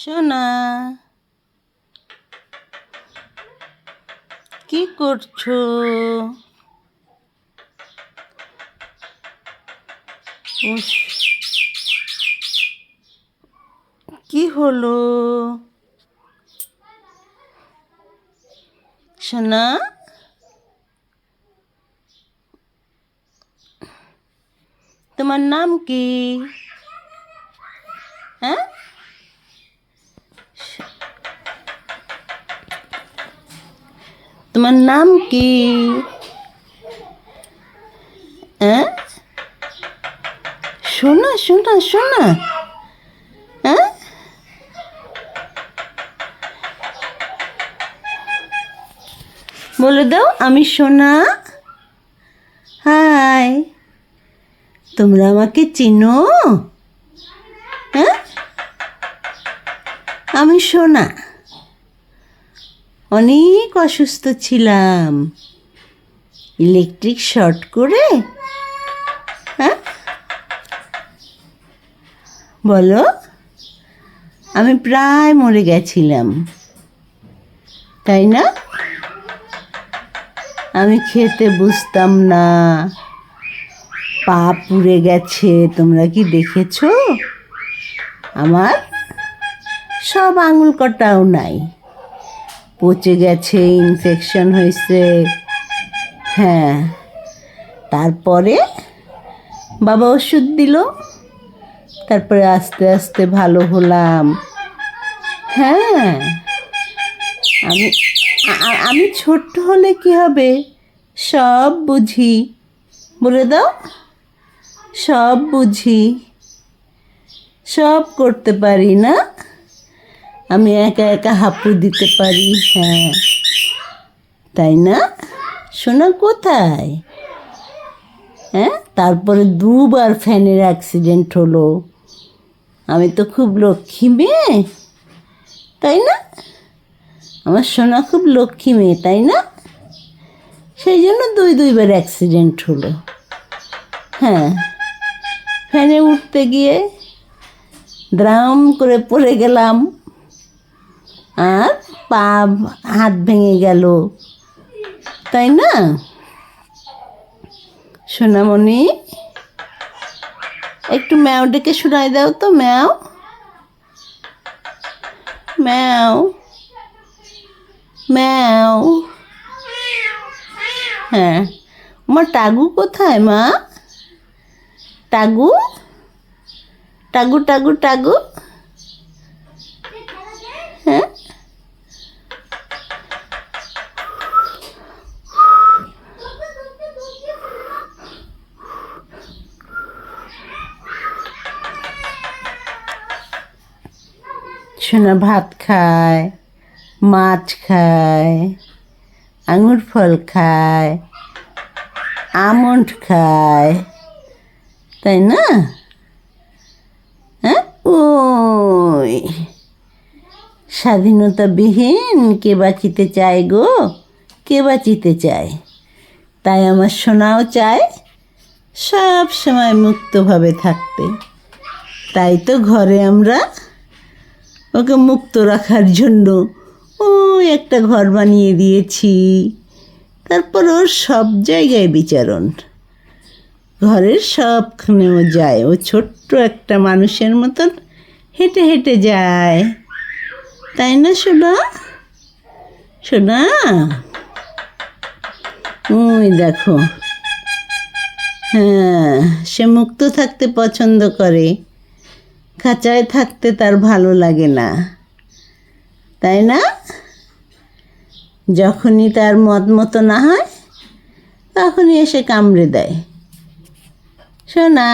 সোনা, কি করছো? উস, কি হলো সোনা? তোমার নাম কি? হ্যাঁ, তোমার নাম কি? হ্যাঁ, সোনা সোনা সোনা। হ্যাঁ, বলে দাও আমি সোনা। হাই, তোমরা আমাকে চিনো? হ্যাঁ, আমি সোনা। অনেক অসুস্থ ছিলাম, ইলেকট্রিক শর্ট করে। হ্যাঁ, বলো, আমি প্রায় মরে গেছিলাম, তাই না? আমি খেতে বুঝতাম না, পা পুড়ে গেছে, তোমরা কি দেখেছো? আমার সব আঙুল কটাও নাই, পচে গেছে, ইনফেকশন হয়েছে। হ্যাঁ, তারপরে বাবা ওষুধ দিল, তারপরে আস্তে আস্তে ভালো হলাম। হ্যাঁ, আমি আমি ছোট্ট হলে কি হবে, সব বুঝি। বলে দাও, সব বুঝি, সব করতে পারি না? আমি একা একা হাঁপু দিতে পারি। হ্যাঁ, তাই না? সোনা কোথায়? হ্যাঁ, তারপরে 2বার ফ্যানের অ্যাক্সিডেন্ট হলো। আমি তো খুব লক্ষ্মী মেয়ে, তাই না? আমার সোনা খুব লক্ষ্মী মেয়ে, তাই না? সেই জন্য 2বার অ্যাক্সিডেন্ট হলো। হ্যাঁ, ফ্যানে উঠতে গিয়ে দ্রাম করে পড়ে গেলাম, আর পা হাত ভেঙে গেল, তাই না? সোনামণি, একটু ম্যাও ডেকে শোনাই দাও তো, ম্যাও ম্যাও ম্যাও। হ্যাঁ, আমার টাগু কোথায় মা? টাগু টাগু টাগু টাগু। হ্যাঁ, সোনা ভাত খায়, মাছ খায়, আঙুর ফল খায়, আমন্ড খায়, তাই না? হ্যাঁ, ওই স্বাধীনতাবিহীন কে বাঁচিতে চায় গো, কে বাঁচিতে চায়? তাই আমার সোনাও চায় সব সময় মুক্তভাবে থাকতে। তাই তো ঘরে আমরা ওকে মুক্ত রাখার জন্য ওই একটা ঘর বানিয়ে দিয়েছি। তারপর ওর সব জায়গায় বিচরণ, ঘরের সবখানে ও যায়। ও ছোট্ট একটা মানুষের মতন হেঁটে হেঁটে যায়, তাই না সোনা? সোনা, ওই দেখো। হ্যাঁ, সে মুক্ত থাকতে পছন্দ করে, খাঁচায় থাকতে তার ভালো লাগে না, তাই না? যখনই তার মত মতো না হয়, তখনই এসে কামড়ে দেয়। সোনা।